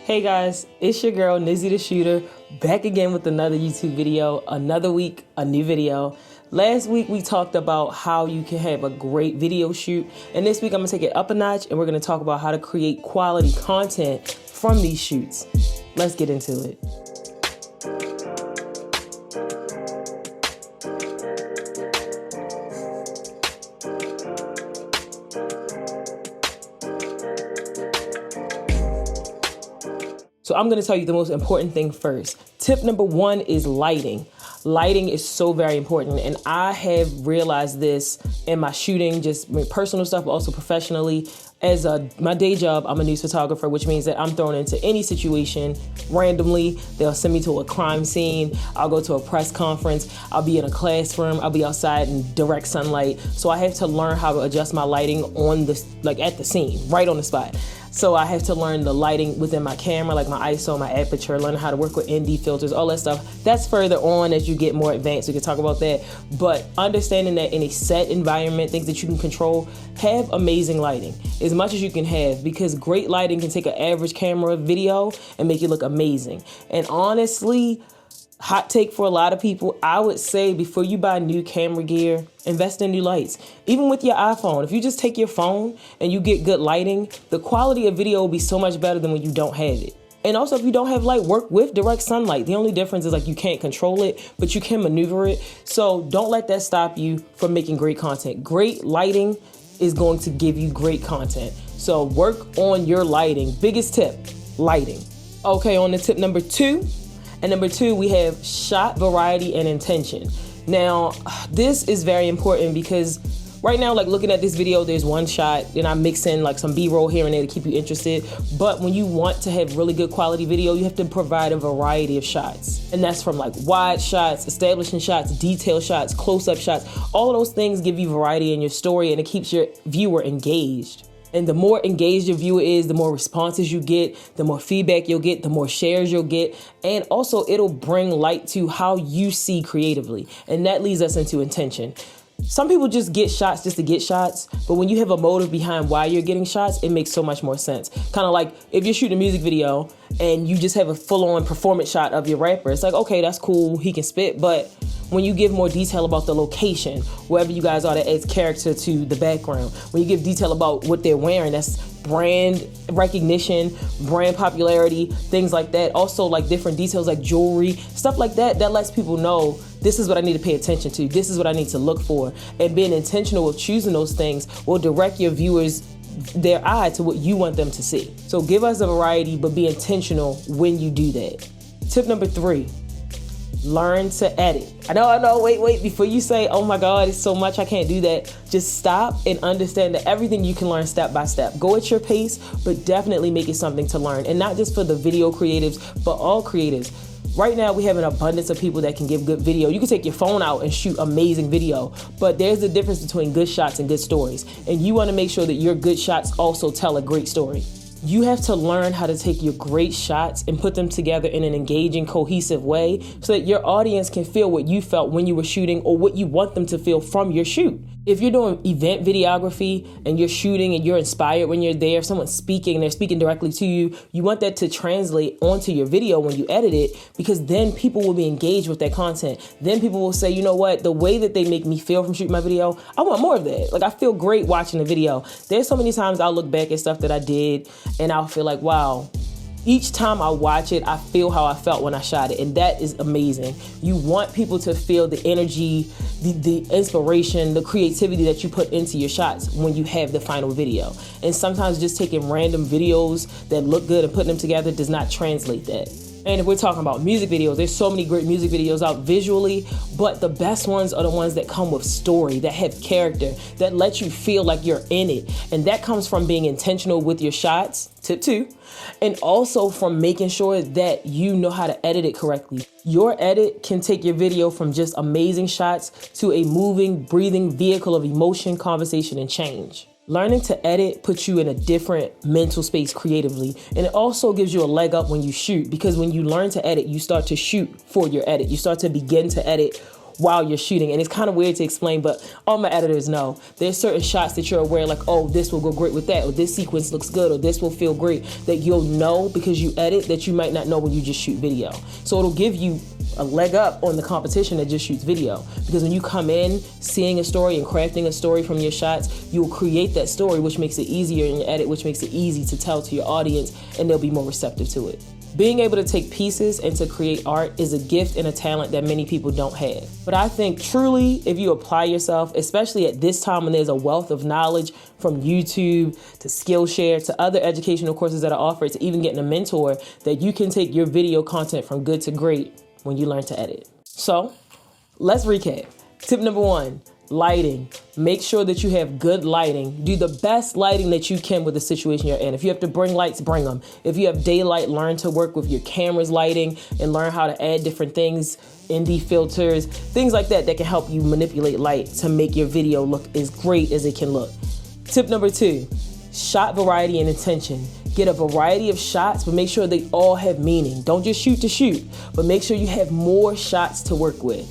Hey guys, it's your girl Nizzy Tha ShootHer, back again with another YouTube video. Another week, a new video. Last week we talked about how you can have a great video shoot, and this week I'm gonna take it up a notch and we're gonna talk about how to create quality content from these shoots. Let's get into it. So I'm going to tell you the most important thing first. Tip number one is lighting. Lighting is so very important. And I have realized this in my shooting, just my personal stuff, but also professionally. As my day job, I'm a news photographer, which means that I'm thrown into any situation randomly. They'll send me to a crime scene. I'll go to a press conference. I'll be in a classroom. I'll be outside in direct sunlight. So I have to learn how to adjust my lighting on the, at the scene, right on the spot. So I have to learn the lighting within my camera, like my ISO, my aperture, learn how to work with ND filters, all that stuff. That's further on as you get more advanced. We can talk about that. But understanding that in a set environment, things that you can control, have amazing lighting as much as you can have, because great lighting can take an average camera video and make it look amazing. And honestly, hot take for a lot of people, I would say before you buy new camera gear, invest in new lights. Even with your iPhone, if you just take your phone and you get good lighting, the quality of video will be so much better than when you don't have it. And also, if you don't have light, work with direct sunlight. The only difference is you can't control it, but you can maneuver it. So don't let that stop you from making great content. Great lighting is going to give you great content. So work on your lighting. Biggest tip, lighting. Okay, on to tip number two. And number two, we have shot variety and intention. Now, this is very important because right now, looking at this video, there's one shot and I mix in some B-roll here and there to keep you interested. But when you want to have really good quality video, you have to provide a variety of shots. And that's from wide shots, establishing shots, detail shots, close-up shots. All of those things give you variety in your story and it keeps your viewer engaged. And the more engaged your viewer is, the more responses you get, the more feedback you'll get, the more shares you'll get. And also it'll bring light to how you see creatively. And that leads us into intention. Some people just get shots just to get shots, but when you have a motive behind why you're getting shots, it makes so much more sense. Kind of like if you're shooting a music video and you just have a full-on performance shot of your rapper, it's okay, that's cool, he can spit, but when you give more detail about the location, wherever you guys are, that adds character to the background. When you give detail about what they're wearing, that's brand recognition, brand popularity, things like that. Also different details like jewelry, stuff like that, that lets people know this is what I need to pay attention to. This is what I need to look for. And being intentional with choosing those things will direct your viewers, their eye to what you want them to see. So give us a variety, but be intentional when you do that. Tip number three, learn to edit. I know, wait, before you say, oh my God, it's so much, I can't do that. Just stop and understand that everything you can learn step by step. Go at your pace, but definitely make it something to learn. And not just for the video creatives, but all creatives. Right now, we have an abundance of people that can give good video. You can take your phone out and shoot amazing video, but there's a difference between good shots and good stories. And you want to make sure that your good shots also tell a great story. You have to learn how to take your great shots and put them together in an engaging, cohesive way so that your audience can feel what you felt when you were shooting or what you want them to feel from your shoot. If you're doing event videography and you're shooting and you're inspired when you're there, if someone's speaking and they're speaking directly to you, you want that to translate onto your video when you edit it, because then people will be engaged with that content. Then people will say, you know what, the way that they make me feel from shooting my video, I want more of that. I feel great watching the video. There's so many times I'll look back at stuff that I did and I'll feel wow, each time I watch it, I feel how I felt when I shot it. And that is amazing. You want people to feel the energy, the inspiration, the creativity that you put into your shots when you have the final video. And sometimes just taking random videos that look good and putting them together does not translate that. And if we're talking about music videos, there's so many great music videos out visually, but the best ones are the ones that come with story, that have character, that let you feel like you're in it. And that comes from being intentional with your shots, tip two, and also from making sure that you know how to edit it correctly. Your edit can take your video from just amazing shots to a moving, breathing vehicle of emotion, conversation, and change. Learning to edit puts you in a different mental space creatively, and it also gives you a leg up when you shoot, because when you learn to edit, you start to shoot for your edit. You start to begin to edit while you're shooting. And it's kind of weird to explain, but all my editors know. There's certain shots that you're aware, like, oh, this will go great with that, or this sequence looks good, or this will feel great, that you'll know because you edit that you might not know when you just shoot video. So it'll give you a leg up on the competition that just shoots video. Because when you come in seeing a story and crafting a story from your shots, you'll create that story, which makes it easier in your edit, which makes it easy to tell to your audience, and they'll be more receptive to it. Being able to take pieces and to create art is a gift and a talent that many people don't have. But I think truly, if you apply yourself, especially at this time when there's a wealth of knowledge from YouTube to Skillshare to other educational courses that are offered to even getting a mentor, that you can take your video content from good to great when you learn to edit. So let's recap. Tip number 1, lighting. Make sure that you have good lighting. Do the best lighting that you can with the situation you're in. If you have to bring lights, bring them. If you have daylight, learn to work with your camera's lighting and learn how to add different things, ND filters, things like that that can help you manipulate light to make your video look as great as it can look. Tip number 2, shot variety and intention. Get a variety of shots, but make sure they all have meaning. Don't just shoot to shoot, but make sure you have more shots to work with.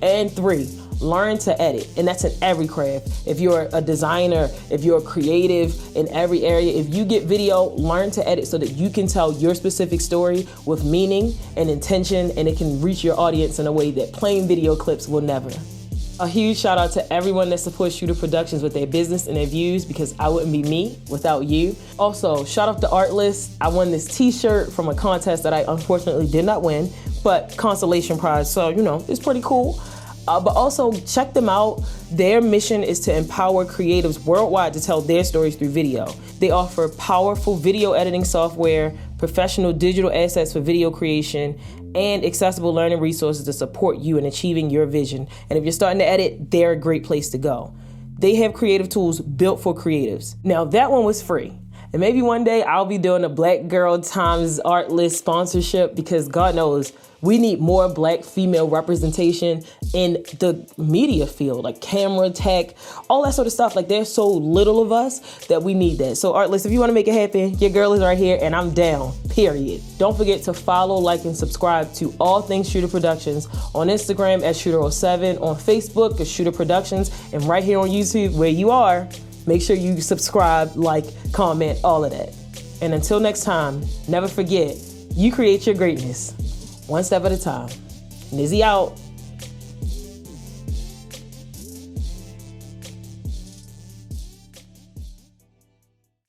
And 3, learn to edit, and that's in every craft. If you're a designer, if you're a creative in every area, if you get video, learn to edit so that you can tell your specific story with meaning and intention, and it can reach your audience in a way that plain video clips will never. A huge shout out to everyone that supports ShootHer Productions with their business and their views, because I wouldn't be me without you. Also, shout out to Artlist. I won this t-shirt from a contest that I unfortunately did not win, but consolation prize, so you know, it's pretty cool. But also check them out. Their mission is to empower creatives worldwide to tell their stories through video. They offer powerful video editing software, professional digital assets for video creation, and accessible learning resources to support you in achieving your vision. And if you're starting to edit, they're a great place to go. They have creative tools built for creatives. Now that one was free. And maybe one day I'll be doing a Black Girl Times Artlist sponsorship, because God knows we need more Black female representation in the media field, like camera, tech, all that sort of stuff. Like, there's so little of us that we need that. So Artlist, if you want to make it happen, your girl is right here and I'm down, period. Don't forget to follow, like, and subscribe to all things ShootHer Productions on Instagram at ShootHer07, on Facebook as ShootHer Productions, and right here on YouTube where you are. Make sure you subscribe, like, comment, all of that. And until next time, never forget, you create your greatness one step at a time. Nizzy out.